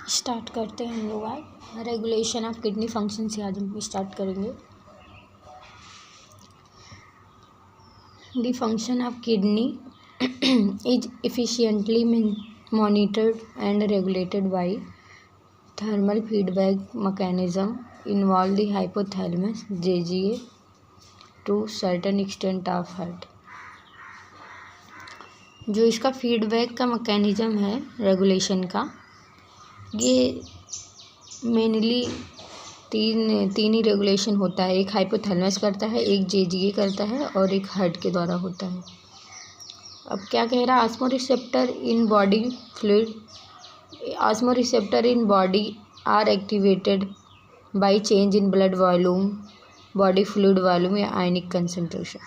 Start करते हैं हम लोग आज रेगुलेशन ऑफ किडनी फंक्शन से। आज हम स्टार्ट करेंगे। The function of kidney is efficiently monitored and regulated by thermal feedback mechanism involve the hypothalamus JGA to certain extent of heart। जो इसका फीडबैक का मैकेनिज़्म है रेगुलेशन का, ये मेनली तीन ही रेगुलेशन होता है। एक हाइपोथैलेमस करता है, एक जेजीए करता है और एक हार्ट के द्वारा होता है। अब क्या कह रहा है, osmoreceptor in body fluid, osmoreceptor in body are activated by change in blood volume, body fluid volume या आयनिक कंसंट्रेशन।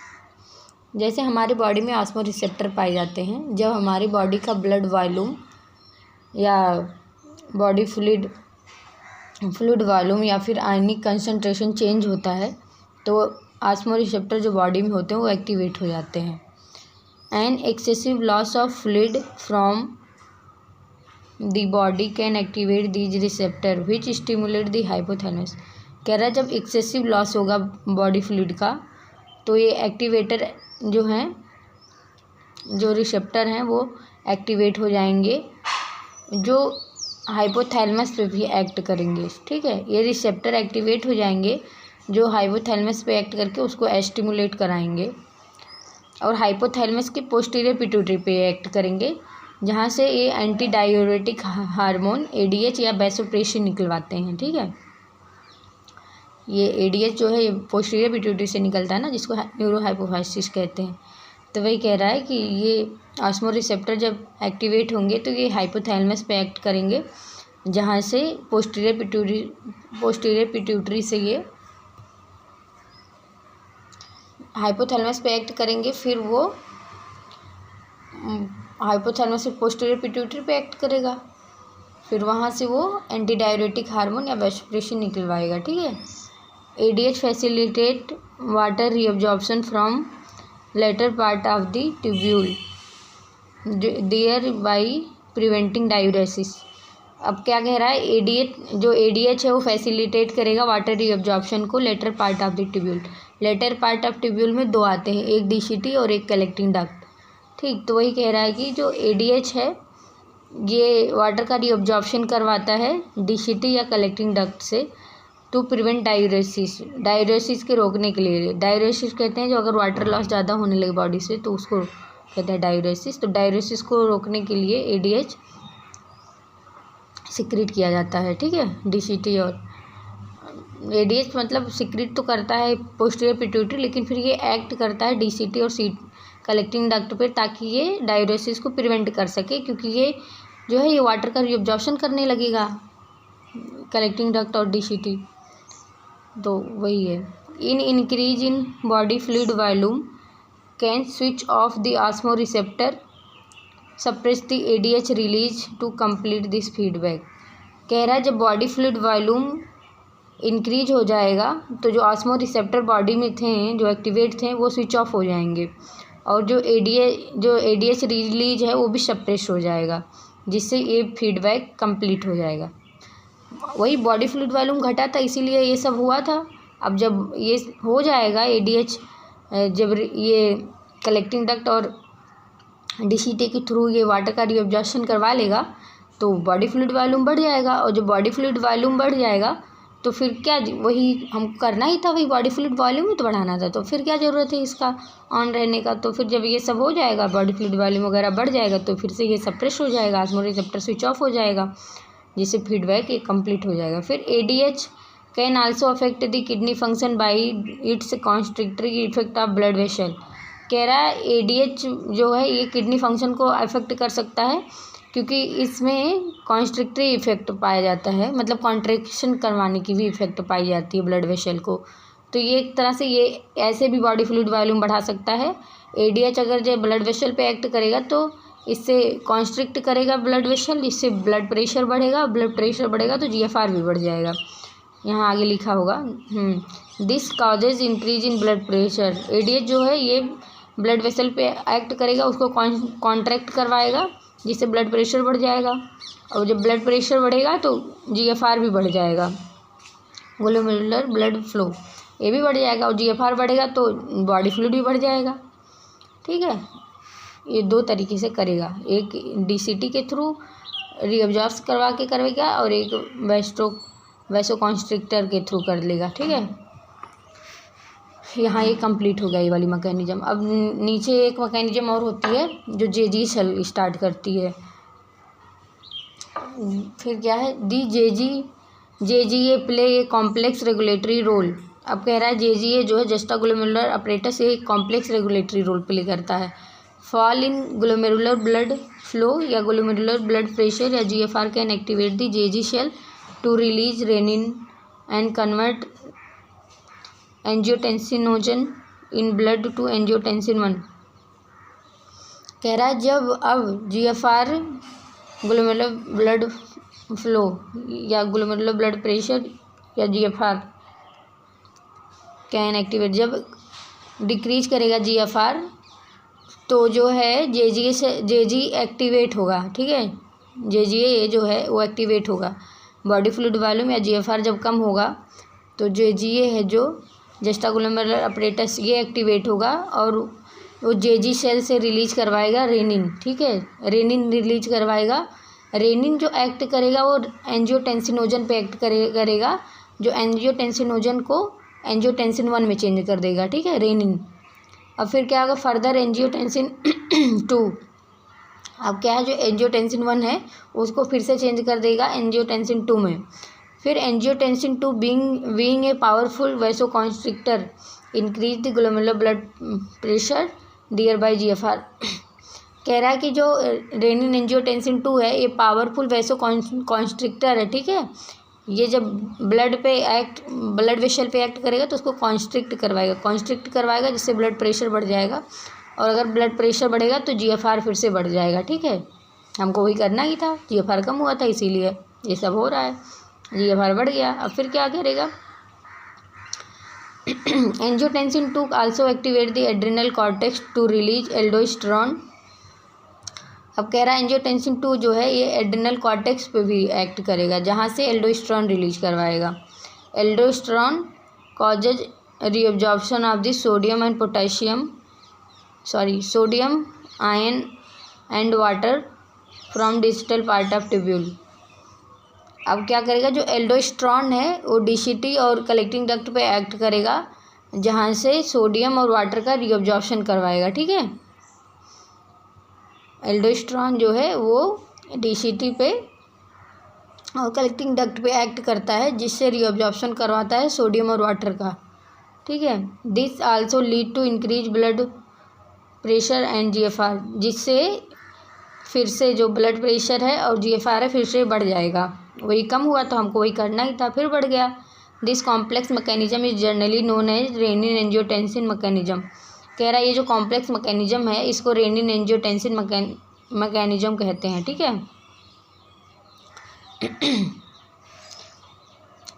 जैसे हमारी बॉडी में ऑस्मोरिसेप्टर पाए जाते हैं, जब हमारी बॉडी का ब्लड वॉल्यूम या बॉडी फ्लूइड वॉल्यूम या फिर आयनिक कंसंट्रेशन चेंज होता है, तो ऑस्मोरिसेप्टर जो बॉडी में होते हैं वो एक्टिवेट हो जाते हैं। An excessive loss of fluid from the body can activate these receptor which stimulate the hypothalamus. कह रहा है जब एक्सेसिव लॉस होगा बॉडी फ्लूइड का, तो ये एक्टिवेटर जो हैं, जो रिसेप्टर हैं वो एक्टिवेट हो जाएंगे, जो हाइपोथैलेमस पे भी एक्ट करेंगे। ठीक है, ये रिसेप्टर एक्टिवेट हो जाएंगे जो हाइपोथैलेमस पे एक्ट करके उसको एस्टिमुलेट कराएंगे, और हाइपोथैलेमस के पोस्टीरियर पिट्यूटरी पे एक्ट करेंगे, जहाँ से ये एंटी डायूरेटिक हार्मोन एडीएच या वैसोप्रेसिन निकलवाते हैं। ठीक है, ये एडीएच जो है ये पोस्टीरियर पिट्यूटरी से निकलता है ना, जिसको न्यूरोहाइपोफाइसिस कहते हैं। तो वही कह रहा है कि ये ऑस्मोरिसेप्टर जब एक्टिवेट होंगे तो ये हाइपोथैलेमस पे एक्ट करेंगे, जहाँ से पोस्टीरियर पिट्यूटरी से ये हाइपोथैलेमस पे एक्ट करेंगे, फिर वो हाइपोथैलेमस से पोस्टीरियर पिट्यूटरी पे एक्ट करेगा, फिर वहाँ से वो एंटी डायूरेटिक हार्मोन या वैसोप्रेसिन निकलवाएगा। ठीक है, ADH facilitate water reabsorption from later part of the tubule thereby preventing diuresis. अब क्या कह रहा है, एडीएच है वो फैसिलिटेट करेगा वाटर रीअब्जॉर्प्शन को later part of the tubule. Later part of tubule में दो आते हैं, एक डीसीटी और एक कलेक्टिंग डक्ट। ठीक, तो वही कह रहा है कि जो एडीएच है ये वाटर का रीअब्जॉर्प्शन करवाता है डीसीटी या कलेक्टिंग डक्ट से, टू प्रिवेंट डायूरेसिस के रोकने के लिए। डायूरेसिस कहते हैं जो अगर वाटर लॉस ज़्यादा होने लगे बॉडी से तो उसको कहते हैं डायूरेसिस। तो डायूरेसिस को रोकने के लिए एडीएच सिक्रीट किया जाता है। ठीक है, डीसीटी और एडीएच मतलब सिक्रीट तो करता है पोस्टीरियर पिट्यूटरी, लेकिन फिर ये एक्ट करता है डीसीटी और कलेक्टिंग डक्ट पे, ताकि ये डायूरेसिस को प्रिवेंट कर सके, क्योंकि ये जो है ये वाटर का रीअब्जॉर्प्शन करने लगेगा कलेक्टिंग डक्ट और डीसीटी। तो वही है, in increase in body fluid volume can switch off the osmoreceptor suppress the ADH release to complete this feedback. कह रहा है जब बॉडी फ्लूइड वॉल्यूम इंक्रीज हो जाएगा तो जो ऑस्मोरिसेप्टर बॉडी में थे जो एक्टिवेट थे वो स्विच ऑफ हो जाएंगे, और जो एडीएच रिलीज है वो भी सप्रेस हो जाएगा, जिससे ये फीडबैक कंप्लीट हो जाएगा। वही बॉडी फ्लूइड वॉल्यूम घटा था, इसीलिए ये सब हुआ था। अब जब ये हो जाएगा एडीएच, जब ये कलेक्टिंग डक्ट और डीसीटी के थ्रू ये वाटर का रीअब्जॉर्प्शन करवा लेगा तो बॉडी फ्लूइड वॉल्यूम बढ़ जाएगा, और जब बॉडी फ्लूइड वॉल्यूम बढ़ जाएगा तो फिर क्या, वही हमको करना ही था, वही बॉडी फ्लूइड वॉल्यूम ही तो बढ़ाना था, तो फिर क्या ज़रूरत है इसका ऑन रहने का। तो फिर जब ये सब हो जाएगा, बॉडी फ्लूइड वॉल्यूम वगैरह बढ़ जाएगा, तो फिर से ये सप्रेस हो जाएगा, ऑस्मोरिसेप्टर स्विच ऑफ हो जाएगा, जिससे फीडबैक ये कंप्लीट हो जाएगा। फिर ADH can also affect the kidney function by its constrictory effect of blood vessel. कह रहा है एडीएच जो है ये किडनी फंक्शन को अफेक्ट कर सकता है, क्योंकि इसमें कॉन्स्ट्रिक्टरी इफेक्ट पाया जाता है, मतलब कॉन्ट्रैक्शन करवाने की भी इफेक्ट पाई जाती है ब्लड वेसल को। तो ये एक तरह से ये ऐसे भी बॉडी फ्लूइड वॉल्यूम बढ़ा सकता है। एडीएच अगर जो ब्लड वेसल पे एक्ट करेगा तो इससे कॉन्स्ट्रिक्ट करेगा ब्लड वेसल, इससे ब्लड प्रेशर बढ़ेगा, ब्लड प्रेशर बढ़ेगा तो जीएफआर भी बढ़ जाएगा। यहाँ आगे लिखा होगा this causes increase in blood pressure. ADH जो है ये ब्लड वेसल पे एक्ट करेगा, उसको कॉन्ट्रैक्ट करवाएगा, जिससे ब्लड प्रेशर बढ़ जाएगा, और जब ब्लड प्रेशर बढ़ेगा तो जीएफआर भी बढ़ जाएगा, ग्लोमेरुलर ब्लड फ्लो ये भी बढ़ जाएगा, और जीएफआर बढ़ेगा तो बॉडी फ्लूइड भी बढ़ जाएगा। ठीक है, ये दो तरीके से करेगा, एक डीसीटी के थ्रू रीअब्जॉर्ब करवा के करेगा और एक वैसोकॉन्स्ट्रिक्टर के थ्रू कर लेगा। ठीक है, यहाँ ये कंप्लीट हो गया ये वाली मैकेनिज्म। अब नीचे एक मैकेनिज्म और होती है जो जेजी सेल स्टार्ट करती है। फिर क्या है, the JGA play a complex regulatory role. अब कह रहा है जेजीए जो है जस्टाग्लोमेरुलर अपरेटस एक कॉम्प्लेक्स रेगुलेटरी रोल प्ले करता है। Fall in glomerular blood flow या ग्लोमेरुलर ब्लड प्रेशर या GFR can activate the JG cell to release renin and convert angiotensinogen in blood to angiotensin 1। कह रहा है जब अब जीएफआर ग्लोमेरुलर ब्लड फ्लो या ग्लोमेरुलर ब्लड प्रेशर या GFR can activate, जब डिक्रीज करेगा जीएफआर तो जो है जेजी एक्टिवेट होगा। ठीक है, जेजीए जो है वो एक्टिवेट होगा। बॉडी फ्लूइड वॉल्यूम या जीएफआर जब कम होगा तो जेजीए है जो जस्टाग्लोमेरुलर अपरेटस ये एक्टिवेट होगा और वो जेजी सेल से रिलीज करवाएगा रेनिन। ठीक है, रेनिन रिलीज करवाएगा। रेनिन जो एक्ट करेगा वो एंजियोटेंसिनोजन पे एक्ट करेगा, जो एंजियोटेंसिनोजन को एंजियोटेंसिन 1 में चेंज कर देगा। ठीक है, रेनिन। अब फिर क्या होगा, फर्दर एंजियोटेंसिन 2। अब क्या है, जो एंजियोटेंसिन 1 है उसको फिर से चेंज कर देगा एंजियोटेंसिन 2 में। फिर angiotensin 2 being a powerful vasoconstrictor increase the glomerular blood pressure thereby GFR. कह रहा है कि जो रेनिन एंजियोटेंसिन 2 है ये पावरफुल वैसोकॉन्स्ट्रिक्टर है। ठीक है, ये जब ब्लड वेसल पे एक्ट करेगा तो उसको कॉन्स्ट्रिक्ट करवाएगा जिससे ब्लड प्रेशर बढ़ जाएगा, और अगर ब्लड प्रेशर बढ़ेगा तो जीएफआर फिर से बढ़ जाएगा। ठीक है, हमको वही करना ही था, जीएफआर कम हुआ था इसीलिए ये सब हो रहा है, जीएफआर बढ़ गया। अब फिर क्या करेगा, angiotensin 2 also activate the adrenal cortex to release aldosterone. अब कह रहा है एंजियोटेंसिन 2 जो है ये एड्रिनल कॉर्टेक्स पे भी एक्ट करेगा जहाँ से एल्डोस्टेरोन रिलीज करवाएगा। Aldosterone causes reabsorption of the sodium ion and water from distal part of tubule. अब क्या करेगा, जो एल्डोस्टेरोन है वो डीसीटी और कलेक्टिंग डक्ट पे एक्ट करेगा जहाँ से सोडियम और वाटर का रीअब्जॉर्प्शन करवाएगा। ठीक है, एल्डोस्टेरोन जो है वो डीसीटी पे और कलेक्टिंग डक्ट पे एक्ट करता है जिससे रीअब्जॉर्प्शन करवाता है सोडियम और वाटर का। ठीक है, this also lead to increase blood pressure and GFR, जिससे फिर से जो ब्लड प्रेशर है और जीएफआर है फिर से बढ़ जाएगा। वही कम हुआ तो हमको वही करना ही था, फिर बढ़ गया। This complex mechanism is generally known as renin angiotensin mechanism. कह रहा है ये जो कॉम्प्लेक्स मैकेनिज्म है इसको रेनिन एंजियोटेंसिन मैकेनिज्म कहते हैं। ठीक है,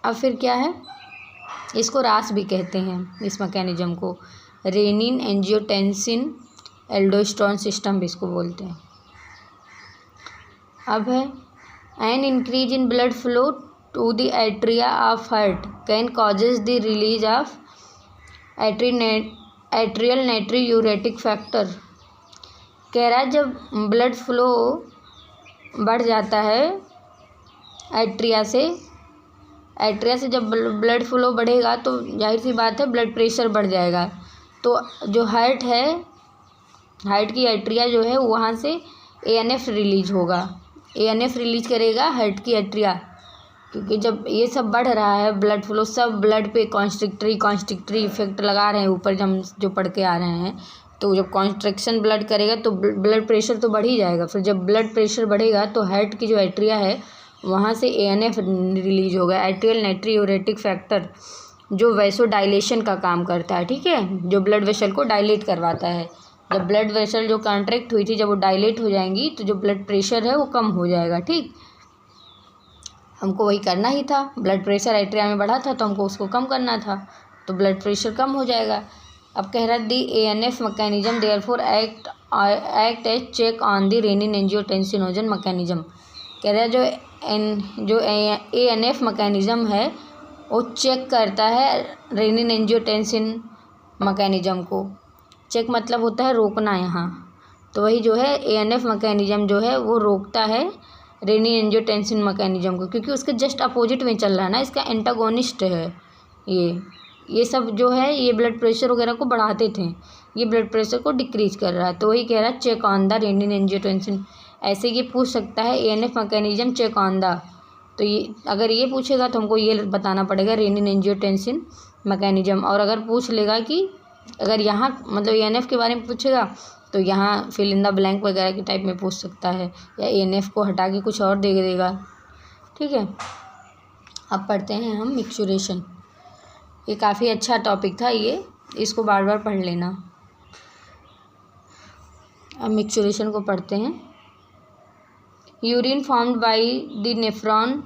अब फिर क्या है, इसको रास भी कहते हैं इस मैकेनिज्म को, रेनिन एंजियोटेंसिन एल्डोस्टेरोन सिस्टम भी इसको बोलते हैं। अब है an increase in blood flow to the atria of heart can causes the release of atrial natriuretic factor. कह रहा है जब ब्लड फ्लो बढ़ जाता है एट्रिया से जब ब्लड फ्लो बढ़ेगा तो जाहिर सी बात है ब्लड प्रेशर बढ़ जाएगा। तो जो हार्ट है, हार्ट की एट्रिया जो है वहाँ से एएनएफ रिलीज होगा, एएनएफ रिलीज करेगा हार्ट की एट्रिया, क्योंकि जब ये सब बढ़ रहा है ब्लड फ्लो सब ब्लड पे कॉन्स्ट्रिक्टरी इफेक्ट लगा रहे हैं ऊपर हम जो पढ़ के आ रहे हैं। तो जब कॉन्स्ट्रिक्शन ब्लड करेगा तो ब्लड प्रेशर तो बढ़ ही जाएगा। फिर जब ब्लड प्रेशर बढ़ेगा तो हार्ट की जो एट्रिया है वहाँ से एएनएफ रिलीज होगा, एट्रियल नाइट्रियूरेटिक फैक्टर, जो वैसो डायलेशन का काम करता है। ठीक है, जो ब्लड वेसल को डायलेट करवाता है। जब ब्लड वेसल जो कॉन्ट्रैक्ट हुई थी जब वो डायलेट हो जाएंगी तो जो ब्लड प्रेशर है वो कम हो जाएगा। ठीक, हमको वही करना ही था, ब्लड प्रेशर एट्रिया में बढ़ा था तो हमको उसको कम करना था, तो ब्लड प्रेशर कम हो जाएगा। अब कह रहा the ANF mechanism therefore act act as check on the renin angiotensinogen mechanism. कह रहा है जो ANF मैकेनिज्म है वो चेक करता है रेनिन एंजियोटेंसिन मैकेनिज्म को। चेक मतलब होता है रोकना यहाँ, तो वही जो है ANF मैकेनिज्म जो है वो रोकता है रेनिन एंजियोटेंसिन मैकेनिज्म को, क्योंकि उसके जस्ट अपोजिट में चल रहा है ना, इसका एंटागोनिस्ट है ये सब जो है ये ब्लड प्रेशर वगैरह को बढ़ाते थे, ये ब्लड प्रेशर को डिक्रीज कर रहा है। तो वही कह रहा है check on the renin angiotensin. ऐसे ये पूछ सकता है ANF mechanism check on the, तो ये अगर ये पूछेगा तो हमको ये बताना पड़ेगा रेनिन एंजियोटेंसिन मैकेनिज्म। और अगर पूछ लेगा कि अगर यहाँ मतलब ANF के बारे में पूछेगा तो यहाँ फिल इन द ब्लैंक वगैरह के टाइप में पूछ सकता है, या ANF को हटा के कुछ और दे देगा। ठीक है, अब पढ़ते हैं हम मिक्सचुरेशन। ये काफ़ी अच्छा टॉपिक था, ये इसको बार बार पढ़ लेना। अब मिक्सचुरेशन को पढ़ते हैं। Urine formed by the nephron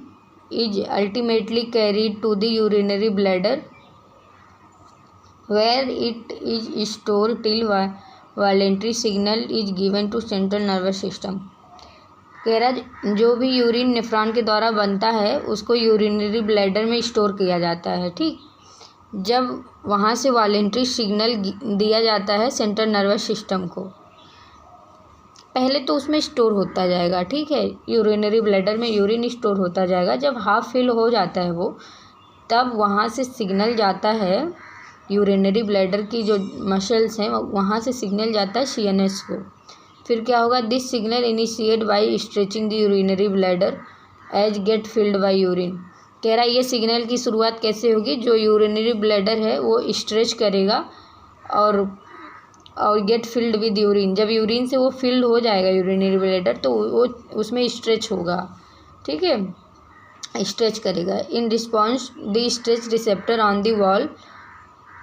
is ultimately carried to the urinary bladder where it is stored till voluntary signal is given to central nervous system. कह रहा जो भी यूरिन नेफ्रॉन के द्वारा बनता है उसको यूरिनरी ब्लैडर में स्टोर किया जाता है। ठीक, जब वहाँ से वॉलेंट्री सिग्नल दिया जाता है सेंट्रल नर्वस सिस्टम को, पहले तो उसमें स्टोर होता जाएगा। ठीक है, यूरिनरी ब्लैडर में यूरिन स्टोर होता जाएगा। जब हाफ फिल हो जाता है वो, तब वहाँ से सिग्नल जाता है यूरिनरी ब्लैडर की जो मसल्स हैं वहाँ से सिग्नल जाता है CNS को। फिर क्या होगा, this signal initiate by stretching the urinary bladder as get filled by urine. कह रहा है ये सिग्नल की शुरुआत कैसे होगी, जो यूरिनरी ब्लैडर है वो स्ट्रेच करेगा और गेट फिल्ड विद यूरिन। जब यूरिन से वो फिल्ड हो जाएगा यूरिनरी ब्लैडर तो वो उसमें स्ट्रेच होगा। ठीक है, स्ट्रेच करेगा। In response the stretch receptor on the wall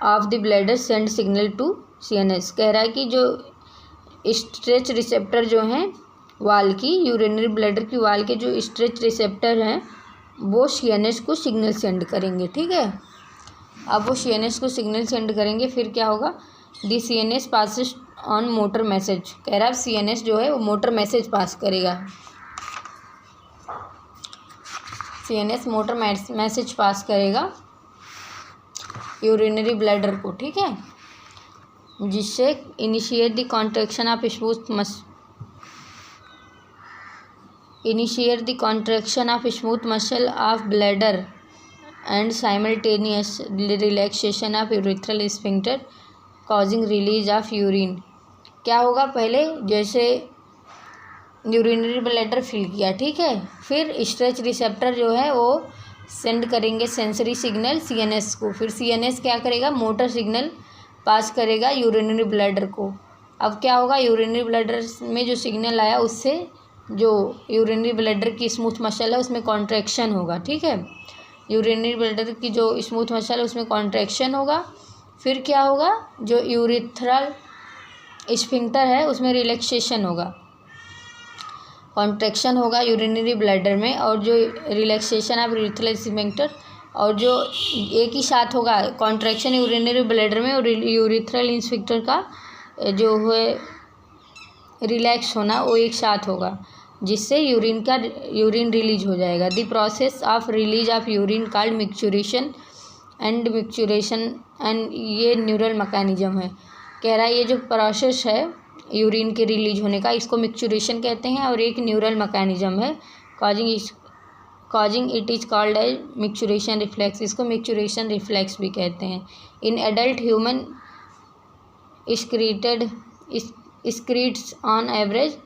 of the bladder send signal to CNS। कह रहा है कि जो स्ट्रेच रिसेप्टर जो हैं वाल की, यूरिनरी ब्लैडर की वाल के जो स्ट्रेच रिसेप्टर हैं वो CNS को सिग्नल सेंड करेंगे। ठीक है, अब वो CNS को सिग्नल सेंड करेंगे। फिर क्या होगा, दी CNS passes on motor message. कह रहा है CNS जो है वो मोटर मैसेज पास करेगा, CNS मोटर मैसेज पास करेगा यूरिनरी ब्लैडर को। ठीक है, जिससे initiate the contraction of smooth muscle of bladder and simultaneous relaxation of urethral sphincter causing release of urine. क्या होगा, पहले जैसे यूरिनरी ब्लैडर फिल किया, ठीक है, फिर स्ट्रेच रिसेप्टर जो है वो सेंड करेंगे सेंसरी सिग्नल CNS को। फिर CNS क्या करेगा, मोटर सिग्नल पास करेगा यूरिनरी ब्लैडर को। अब क्या होगा, यूरिनरी ब्लैडर में जो सिग्नल आया उससे जो यूरिनरी ब्लैडर की स्मूथ मसल है उसमें कॉन्ट्रैक्शन होगा। ठीक है, यूरिनरी ब्लैडर की जो स्मूथ मसल है उसमें कॉन्ट्रैक्शन होगा। फिर क्या होगा, जो यूरिथ्रल स्फिंक्टर है उसमें रिलैक्सेशन होगा, कॉन्ट्रैक्शन होगा यूरिनरी ब्लैडर में, और जो रिलैक्सेशन ऑफ यूरिथ्रल स्फिंक्टर, और जो एक ही साथ होगा कॉन्ट्रैक्शन यूरिनरी ब्लैडर में और यूरिथ्रल स्फिंक्टर का जो है रिलैक्स होना वो एक साथ होगा, जिससे यूरिन रिलीज हो जाएगा। The process of release of urine called micturition and ये न्यूरल मैकेनिज्म है। कह रहा है ये जो प्रोसेस है यूरिन के रिलीज होने का, इसको मिक्सचुरेशन कहते हैं, और एक न्यूरल मैकेनिज्म है causing it is called as micturition reflex. इसको मिक्सचुरेशन रिफ्लेक्स भी कहते हैं। In adult human excretes on average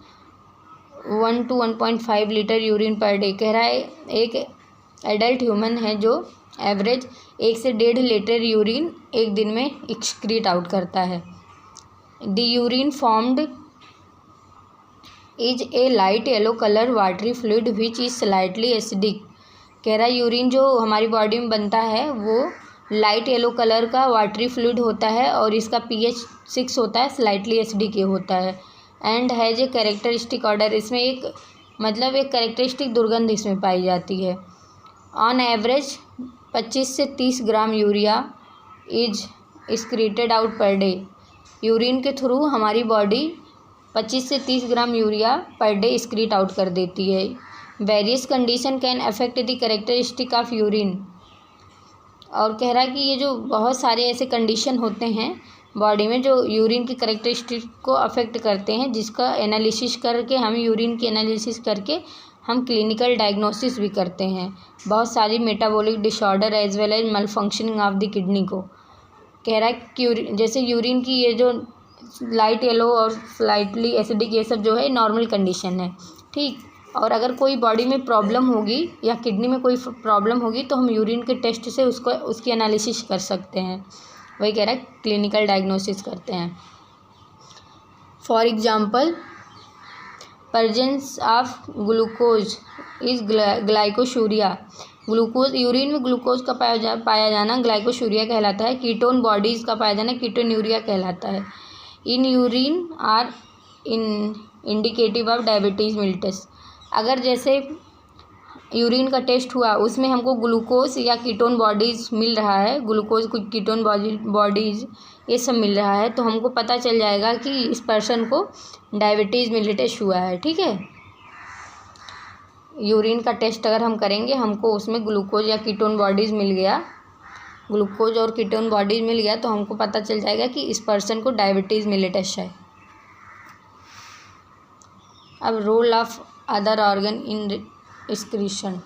1 to 1.5 litre urine per day. कह रहा है एक एडल्ट ह्यूमन है जो एवरेज 1 से 1.5 लीटर यूरिन एक दिन में एक्सक्रीट आउट करता है। The urine formed is a light yellow colour watery fluid which is slightly acidic. कह रहा है यूरिन जो हमारी बॉडी में बनता है वो लाइट येलो कलर का वाटरी फ्लूइड होता है और इसका pH 6 होता है, स्लाइटली एसिडिक ये होता है। And has a characteristic order, इसमें एक कैरेक्टरिस्टिक दुर्गंध इसमें पाई जाती है। ऑन एवरेज 25 से 30 gram urea is excreted out per day. Urine के थ्रू हमारी बॉडी 25 से 30 gram urea per day excrete out कर देती है। Various condition can affect the characteristic of urine. और कह रहा है कि ये जो बहुत सारे ऐसे कंडीशन होते हैं बॉडी में जो यूरिन की कैरेक्टरिस्टिक को अफेक्ट करते हैं, जिसका एनालिसिस करके हम यूरिन की एनालिसिस करके हम क्लिनिकल डायग्नोसिस भी करते हैं। बहुत सारी metabolic disorder as well as malfunctioning of the kidney को। कह रहा है कि जैसे यूरिन की ये जो लाइट येलो और स्लाइटली एसिडिक ये सब जो है नॉर्मल कंडीशन है, ठीक। और अगर कोई बॉडी में प्रॉब्लम होगी या किडनी में कोई प्रॉब्लम होगी तो हम यूरिन के टेस्ट से उसकी एनालिसिस कर सकते हैं। वही कह रहा है क्लिनिकल डायग्नोसिस करते हैं। For example presence of glucose is glycosuria. Glucose urine में ग्लूकोज का पाया जाना ग्लाइकोशूरिया कहलाता है। कीटोन बॉडीज़ का पाया जाना कीटोन्यूरिया कहलाता है। In urine are indicative of diabetes mellitus. अगर जैसे यूरिन का टेस्ट हुआ उसमें हमको ग्लूकोज या कीटोन बॉडीज़ मिल रहा है, ग्लूकोज कीटोन बॉडीज़ ये सब मिल रहा है, तो हमको पता चल जाएगा कि इस पर्सन को डायबिटीज़ मिलिटस हुआ है, ठीक है। यूरिन का टेस्ट अगर हम करेंगे हमको उसमें ग्लूकोज या कीटोन बॉडीज़ मिल गया, ग्लूकोज और कीटोन बॉडीज़ मिल गया तो हमको पता चल जाएगा कि इस पर्सन को डायबिटीज़ मिलिटस है। अब role of other organ in excretion.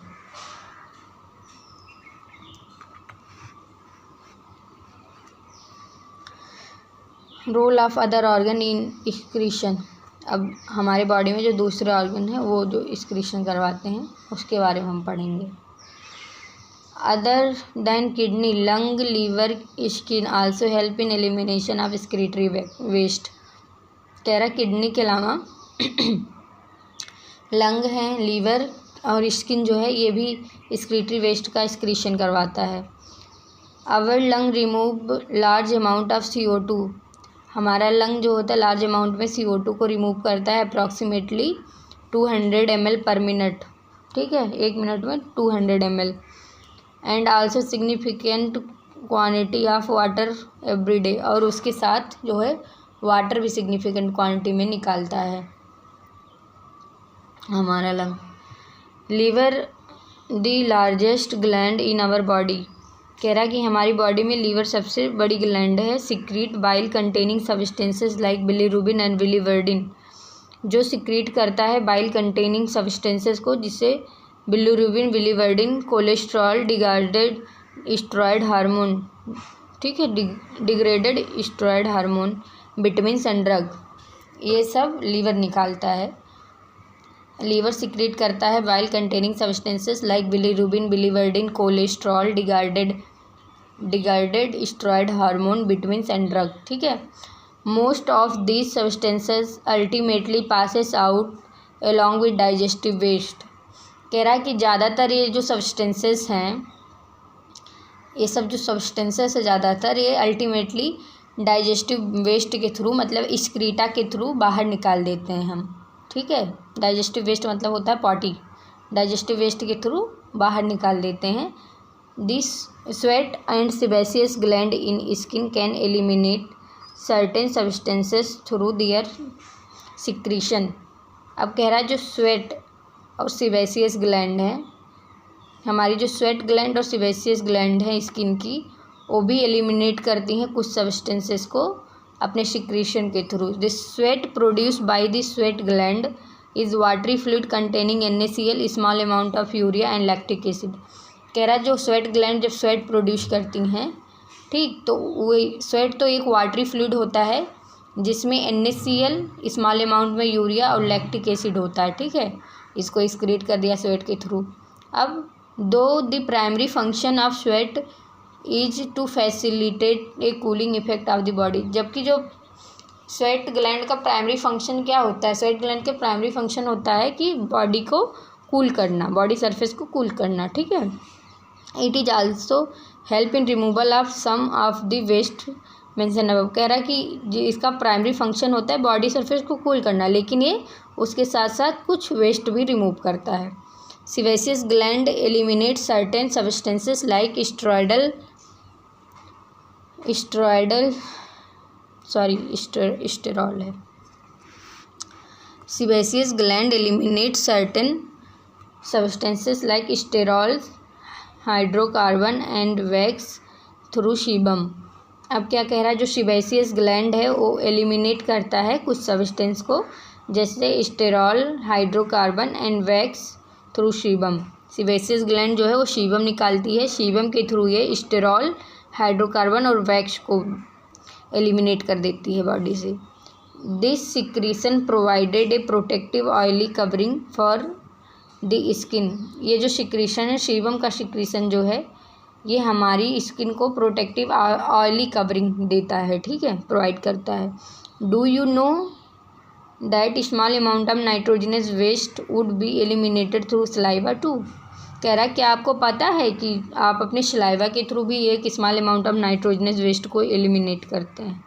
Role of other organ in excretion. अब हमारे बॉडी में जो दूसरे ऑर्गन है वो जो एक्सक्रीशन करवाते हैं उसके बारे में हम पढ़ेंगे। Other than kidney, lung, liver, skin also help in elimination of excretory waste. कह रहा किडनी के अलावा लंग है, लीवर और स्किन जो है ये भी एक्सक्रीटरी वेस्ट का एक्सक्रीशन करवाता है। Our lung remove large amount of CO2। हमारा लंग जो होता है लार्ज अमाउंट में CO2 को रिमूव करता है अप्रॉक्सीमेटली 200 ml पर मिनट, ठीक है, 1 मिनट में 200 ml। And also significant quantity of water every day. और उसके साथ जो है वाटर भी सिग्निफिकेंट क्वांटिटी में निकालता है हमारा lung. Liver the largest gland in our body. कह रहा है कि हमारी बॉडी में लीवर सबसे बड़ी ग्लैंड है। Secrete bile containing substances like bilirubin and biliverdin. जो सिक्रीट करता है बाइल कंटेनिंग सब्सटेंसेस को, जिससे bilirubin, biliverdin, cholesterol, degraded steroid hormone, ठीक है, degraded steroid hormone, vitamins and drug, ये सब लीवर निकालता है। लीवर सिक्रीट करता है bile containing substances like bilirubin, biliverdin, cholesterol, degraded steroid hormone, vitamins and drug, ठीक है। Most of these substances ultimately passes out along with digestive waste. कह रहा है कि ज़्यादातर ये जो सब्सटेंसेस हैं, ये सब जो सब्सटेंसेस है ज़्यादातर ये अल्टीमेटली डाइजेस्टिव वेस्ट के थ्रू, मतलब एक्सक्रीटा के थ्रू बाहर निकाल देते हैं हम, ठीक है। डाइजेस्टिव वेस्ट मतलब होता है पॉटी, डाइजेस्टिव वेस्ट के थ्रू बाहर निकाल देते हैं। This sweat and sebaceous gland in skin can eliminate certain substances through their secretion. अब कह रहा है जो स्वेट और सेबेसियस ग्लैंड है, हमारी जो स्वेट ग्लैंड और सेबेसियस ग्लैंड है स्किन की, वो भी एलिमिनेट करती हैं कुछ सब्सटेंसेस को अपने सिक्रीशन के through. This sweat produced by the sweat gland is watery fluid containing NaCl, small amount of urea and lactic acid. कह रहा है जो स्वेट ग्लैंड जब स्वेट प्रोड्यूस करती हैं, ठीक, तो वही स्वेट तो एक वाटरी फ्लूइड होता है जिसमें NaCl, स्मॉल अमाउंट में यूरिया और लैक्टिक एसिड होता है, ठीक है। इसको एक्सक्रीट कर दिया स्वेट के थ्रू। अब दो the primary function of sweat is to facilitate a cooling effect of the body. जबकि जो स्वेट ग्लैंड का प्राइमरी फंक्शन क्या होता है, स्वेट ग्लैंड के प्राइमरी फंक्शन होता है कि बॉडी को कूल करना, बॉडी सरफेस को कूल करना, ठीक है। It is also help in removal of some of the waste mention above. कह रहा है कि इसका प्राइमरी फंक्शन होता है बॉडी सरफेस को कूल करना, लेकिन ये उसके साथ साथ कुछ वेस्ट भी रिमूव करता है। Sebaceous gland eliminate certain substances like sterol है, sebaceous gland eliminates certain substances like sterols, hydrocarbon and wax through sebum. अब क्या कह रहा है, जो सीबेसियस ग्लैंड है वो एलिमिनेट करता है कुछ सब्सटेंस को, जैसे sterol, hydrocarbon and wax through sebum. Sebaceous gland जो है वो सीबम निकालती है, सीबम के थ्रू ये स्टेरॉल, हाइड्रोकार्बन और वैक्स को एलिमिनेट कर देती है बॉडी से। This secretion provided A protective oily covering for the skin. ये जो सिक्रीशन है, सीबम का सिक्रीशन जो है, ये हमारी स्किन को प्रोटेक्टिव ऑयली कवरिंग देता है, ठीक है, प्रोवाइड करता है। Do you know that small amount of nitrogenous waste would be eliminated through saliva too. कह रहा है क्या आपको पता है कि आप अपने सलाइवा के थ्रू भी एक small amount of nitrogenous waste को एलिमिनेट करते हैं,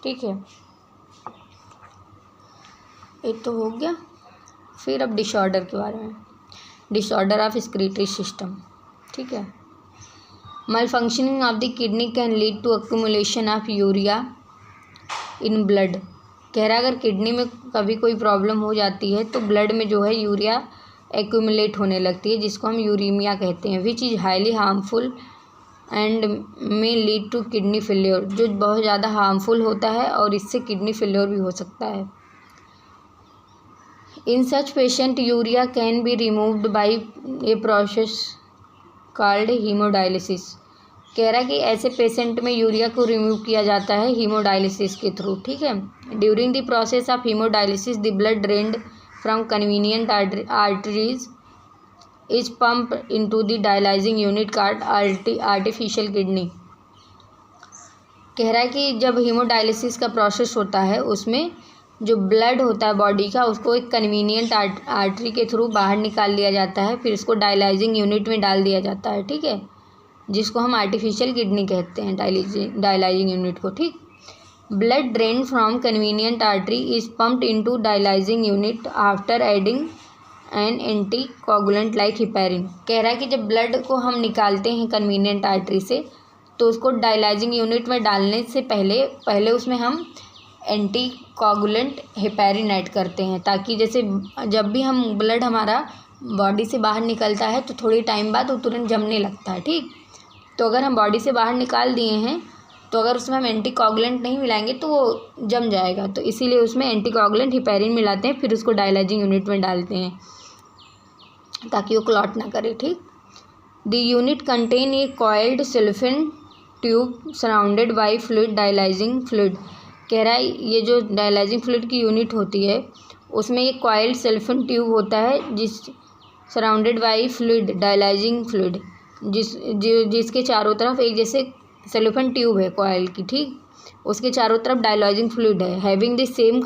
ठीक है। एक तो हो गया। फिर अब डिसऑर्डर के बारे में, डिसऑर्डर ऑफ एक्सक्रीटरी सिस्टम, ठीक है। Malfunctioning of the kidney can lead to accumulation of urea in blood. कह रहा है अगर किडनी में कभी कोई प्रॉब्लम हो जाती है तो ब्लड में जो है यूरिया एक्यूमुलेट होने लगती है, जिसको हम यूरीमिया कहते हैं, which is highly harmful and may lead to kidney failure, जो बहुत ज़्यादा हार्मफुल होता है और इससे किडनी फेल्योर भी हो सकता है। In such patient urea can be removed by a process called haemodialysis. कह रहा है कि ऐसे पेशेंट में यूरिया को रिमूव किया जाता है हीमोडायलिसिस के थ्रू, ठीक है। During the process of haemodialysis the blood drained from convenient arteries is pump into the dialysing unit called artificial kidney. कह रहा है कि जब हीमोडायलिसिस का प्रोसेस होता है उसमें जो ब्लड होता है बॉडी का, उसको एक कन्वीनियंट आर्टरी के थ्रू बाहर निकाल लिया जाता है, फिर इसको डायलाइजिंग यूनिट में डाल दिया जाता है, ठीक है, जिसको हम आर्टिफिशियल किडनी कहते हैं, डायलाइजिंग यूनिट को, ठीक। Blood drain from convenient artery is pumped into dialysing unit after adding an anti coagulant like heparin. कह रहा है कि जब ब्लड को हम निकालते हैं कन्वीनियंट आर्टरी से तो उसको डायलाइजिंग यूनिट में डालने से पहले उसमें हम एंटी कोगुलेंट हेपैरिन ऐड करते हैं, ताकि जैसे जब भी हम ब्लड हमारा बॉडी से बाहर निकलता है तो थोड़ी टाइम बाद वो तुरंत जमने लगता है, ठीक। तो अगर हम बॉडी से बाहर निकाल दिए हैं तो अगर उसमें हम एंटी कोगुलेंट नहीं मिलाएंगे तो वो जम जाएगा, तो इसीलिए उसमें एंटी कोगुलेंट हेपैरिन मिलाते हैं, फिर उसको डायलाइजिंग यूनिट में डालते हैं ताकि वो क्लॉट ना करे, ठीक। The unit contain a coiled silicon tube surrounded by fluid dialysing fluid. कह रहा है ये जो डायलाइजिंग फ्लूइड की यूनिट होती है उसमें ये कॉइल्ड सिलिकॉन ट्यूब होता है surrounded by fluid dialysing fluid, जिसके चारों तरफ एक जैसे सिलिकॉन ट्यूब है कॉइल की, ठीक, उसके चारों तरफ डायलाइजिंग फ्लूइड है, having the same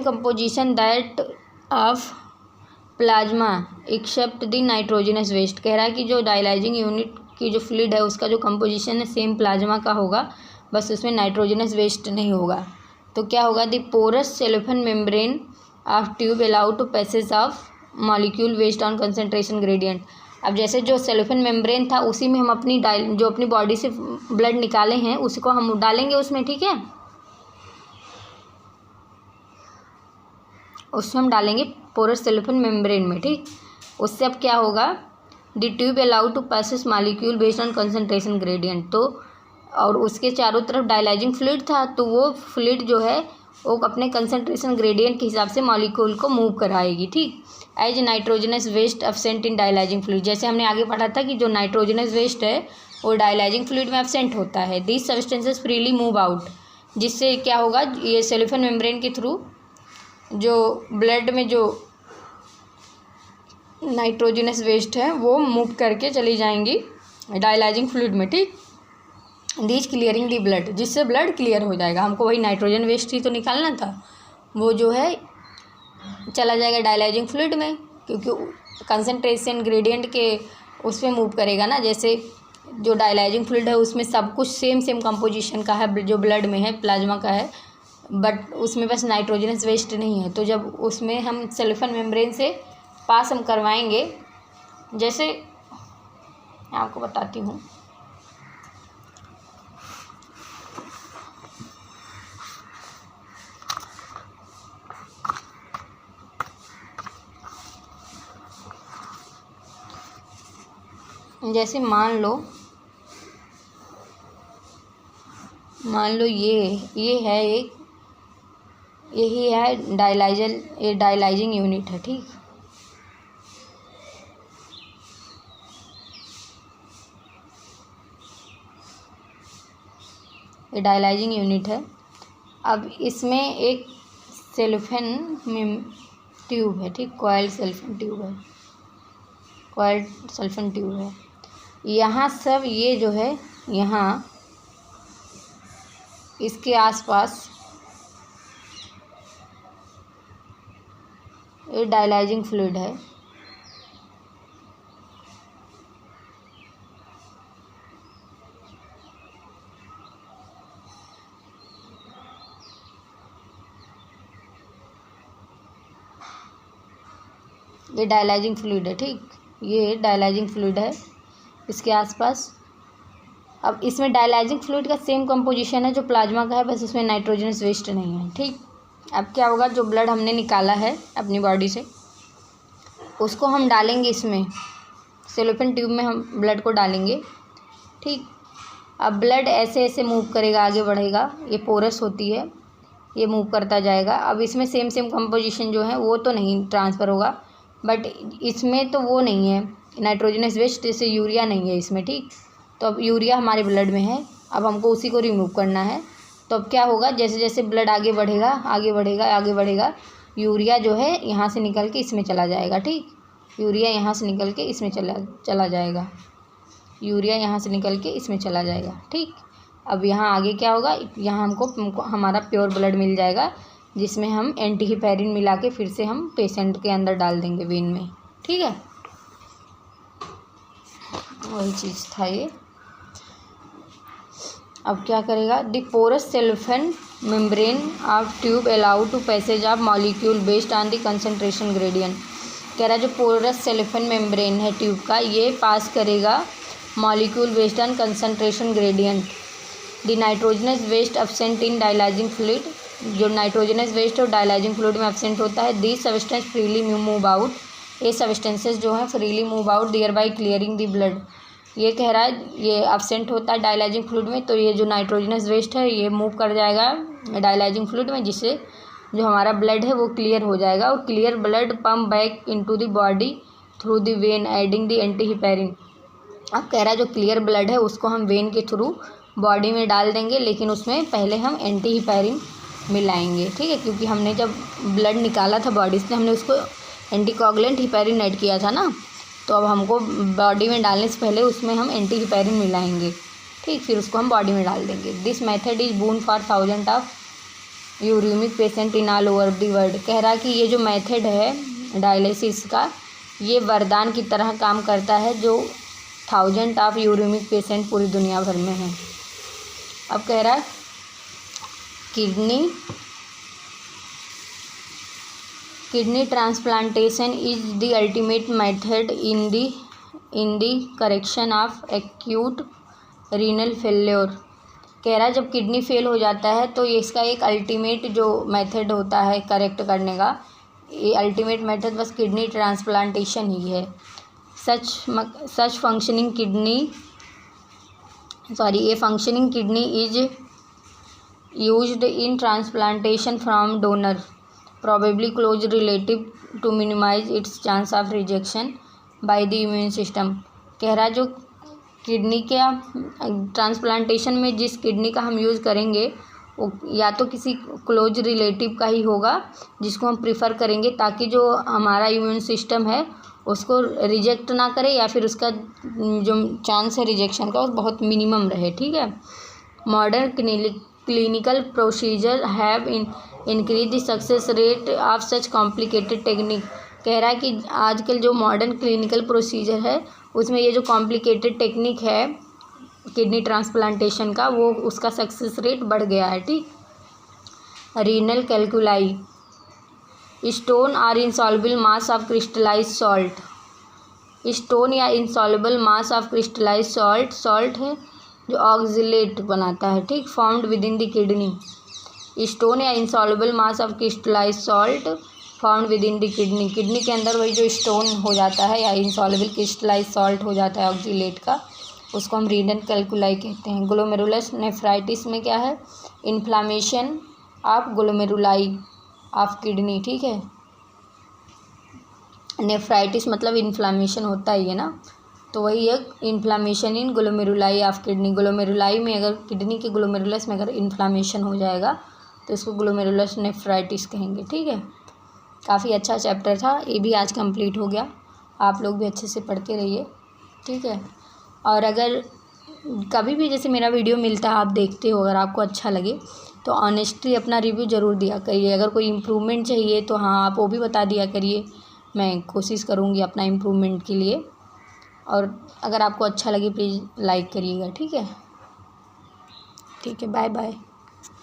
composition that of plasma except the nitrogenous waste. कह रहा है कि जो डायलाइजिंग यूनिट की जो फ्लूइड है उसका जो कंपोजिशन है सेम प्लाज्मा का होगा, बस उसमें नाइट्रोजनस वेस्ट नहीं होगा। तो क्या होगा, the porous cellophane membrane of tube allow to passage of molecule waste on concentration gradient. अब जैसे जो सेलोफन मेम्ब्रेन था उसी में हम अपनी बॉडी से ब्लड निकाले हैं उसी को हम डालेंगे उसमें, ठीक है, उसमें हम डालेंगे पोरस सेलोफन मेम्ब्रेन में, ठीक। उससे अब क्या होगा, the tube allow to passes molecule based on concentration gradient. तो और उसके चारों तरफ डायलाइजिंग फ्लूइड था तो वो फ्लूइड जो है वो अपने कंसनट्रेशन ग्रेडियंट के हिसाब से मॉलिक्यूल को मूव कराएगी, ठीक। As nitrogenous waste absent in dialysing fluid, जैसे हमने आगे पढ़ा था कि जो नाइट्रोजनस वेस्ट है वो डायलाइजिंग फ्लूइड में एब्सेंट होता है। This substances freely move out, जिससे क्या होगा, ये सेलोफन मेम्ब्रेन के थ्रू जो ब्लड में जो नाइट्रोजनस वेस्ट है वो मूव करके चली जाएंगी डायलाइजिंग फ्लूइड में, ठीक। दिस क्लियरिंग दी ब्लड, जिससे ब्लड क्लियर हो जाएगा। हमको वही नाइट्रोजन वेस्ट ही तो निकालना था, वो जो है चला जाएगा डायलाइजिंग फ्लूइड में, क्योंकि कंसनट्रेशन ग्रेडियंट के उस पर मूव करेगा ना। जैसे जो डायलाइजिंग फ्लूइड है उसमें सब कुछ सेम कंपोजिशन का है, जो ब्लड में है प्लाज्मा का है, बट उसमें बस नाइट्रोजनस वेस्ट नहीं है। तो जब उसमें हम सेलोफन मेम्ब्रेन से पास हम करवाएंगे, जैसे मैं आपको बताती हूँ, जैसे मान लो ये है एक, यही है डायलाइजिंग यूनिट है, ठीक। ये डायलाइजिंग यूनिट है। अब इसमें एक सेल्फेन ट्यूब है, ठीक, कॉइल्ड सल्फेन ट्यूब है। यहाँ सब ये जो है, यहाँ इसके आसपास ये डायलाइजिंग फ्लूइड है। ये डायलाइजिंग फ्लूइड है, ठीक, ये डायलाइजिंग फ्लूइड है इसके आसपास। अब इसमें डायलाइजिंग फ्लूइड का सेम कंपोजिशन है जो प्लाज्मा का है, बस उसमें नाइट्रोजनस वेस्ट नहीं है, ठीक। अब क्या होगा, जो ब्लड हमने निकाला है अपनी बॉडी से उसको हम डालेंगे इसमें, सेलोफेन ट्यूब में हम ब्लड को डालेंगे, ठीक। अब ब्लड ऐसे ऐसे मूव करेगा, आगे बढ़ेगा, ये पोरस होती है, ये मूव करता जाएगा। अब इसमें सेम कंपोजिशन जो है वो तो नहीं ट्रांसफ़र होगा, बट इसमें तो वो नहीं है नाइट्रोजनस वेस्ट, जैसे यूरिया नहीं है इसमें, ठीक। तो अब यूरिया हमारे ब्लड में है, अब हमको उसी को रिमूव करना है। तो अब क्या होगा, जैसे जैसे ब्लड आगे बढ़ेगा, यूरिया जो है यहाँ से निकल के इसमें चला जाएगा, ठीक। यूरिया यहाँ से निकल के इसमें चला जाएगा, यूरिया यहाँ से निकल के इसमें चला जाएगा, ठीक। अब यहाँ आगे क्या होगा, यहाँ हमको हमारा प्योर ब्लड मिल जाएगा, जिसमें हम एंटीहिपैरिन मिला के फिर से हम पेशेंट के अंदर डाल देंगे वेन में, ठीक है। वही चीज़ था ये। अब क्या करेगा, the porous cellophane membrane of tube allow to passage of molecule based on the concentration gradient. कह रहा है जो पोरस सेलोफेन मेम्ब्रेन है ट्यूब का, ये पास करेगा molecule based on concentration gradient. The nitrogenous waste absent in dialysing fluid, जो nitrogenous waste और डायलाइजिंग फ्लूइड में एब्सेंट होता है। The substance freely move out, ये सब्सटेंसेस जो हैं freely move out thereby clearing the blood. ये कह रहा है ये एब्सेंट होता है डायलाइजिंग फ्लूइड में, तो ये जो नाइट्रोजनस वेस्ट है ये मूव कर जाएगा डायलाइजिंग फ्लूइड में, जिससे जो हमारा ब्लड है वो क्लियर हो जाएगा, और clear blood pump back into the body through the vein adding the antiheparin. अब कह रहा है जो क्लियर ब्लड है उसको हम वेन के थ्रू बॉडी में डाल देंगे, लेकिन उसमें पहले हम एंटीहिपैरिन मिलाएंगे, ठीक है, क्योंकि हमने जब ब्लड निकाला था बॉडी से हमने उसको एंटीकोगुलेंट हिपैरिन ऐड किया था ना, तो अब हमको बॉडी में डालने से पहले उसमें हम एंटीहिपैरिन मिलाएंगे, ठीक, फिर उसको हम बॉडी में डाल देंगे। This method is boon for 1000 of uremic patient in all over the world. कह रहा कि ये जो मेथड है डायलिसिस का, ये वरदान की तरह काम करता है जो 1000 ऑफ यूरेमिक पेशेंट पूरी दुनिया भर में हैं। अब कह रहा है kidney transplantation is the ultimate method in the correction of acute renal failure. कह रहा है जब किडनी फेल हो जाता है तो ये इसका एक अल्टीमेट जो मेथड होता है करेक्ट करने का, ये अल्टीमेट मेथड बस किडनी ट्रांसप्लांटेशन ही है। Such functioning kidney is used in transplantation from donor probably close relative to minimize its chance of rejection by the immune system। कह रहा है जो किडनी का ट्रांसप्लांटेशन में जिस किडनी का हम यूज़ करेंगे वो या तो किसी क्लोज रिलेटिव का ही होगा जिसको हम प्रीफर करेंगे, ताकि जो हमारा इम्यून सिस्टम है उसको रिजेक्ट ना करे, या फिर उसका जो चांस है रिजेक्शन का वो बहुत मिनिमम रहे, ठीक है। Modern clinical procedure have increase the success rate of such complicated technique. कह रहा है कि आजकल जो मॉडर्न क्लिनिकल प्रोसीजर है उसमें ये जो कॉम्प्लिकेटेड टेक्निक है किडनी ट्रांसप्लांटेशन का, वो उसका सक्सेस रेट बढ़ गया है, ठीक। रीनल कैल्कुलाई, स्टोन और insoluble mass of crystallize salt. Stone या insoluble mass of crystallize salt है जो ऑक्जिलेट बनाता है, ठीक, formed within the kidney. Stone या insoluble mass of crystallize salt found within the kidney, kidney के अंदर वही जो स्टोन हो जाता है या इनसॉल्युबल क्रिस्टलाइज सॉल्ट हो जाता है ऑक्सीलेट का, उसको हम रीनल कैल्कुलाई कहते हैं। ग्लोमेरुलस नेफ्राइटिस में क्या है, inflammation of glomeruli of kidney, ठीक है। नेफ्राइटिस मतलब इन्फ्लामेशन होता ही है ना, तो वही है inflammation in glomeruli of kidney. Glomeruli में अगर किडनी के ग्लोमेरुलस में अगर इन्फ्लामेशन हो जाएगा तो इसको ग्लोमेरुलस नेफ्राइटिस कहेंगे, ठीक है। काफ़ी अच्छा चैप्टर था, ये भी आज कंप्लीट हो गया। आप लोग भी अच्छे से पढ़ते रहिए, ठीक है। और अगर कभी भी जैसे मेरा वीडियो मिलता है आप देखते हो, अगर आपको अच्छा लगे तो ऑनेस्टली अपना रिव्यू ज़रूर दिया करिए। अगर कोई इम्प्रूवमेंट चाहिए तो हाँ आप वो भी बता दिया करिए, मैं कोशिश करूँगी अपना इम्प्रूवमेंट के लिए। और अगर आपको अच्छा लगे प्लीज़ लाइक करिएगा, ठीक है। ठीक है, बाय बाय।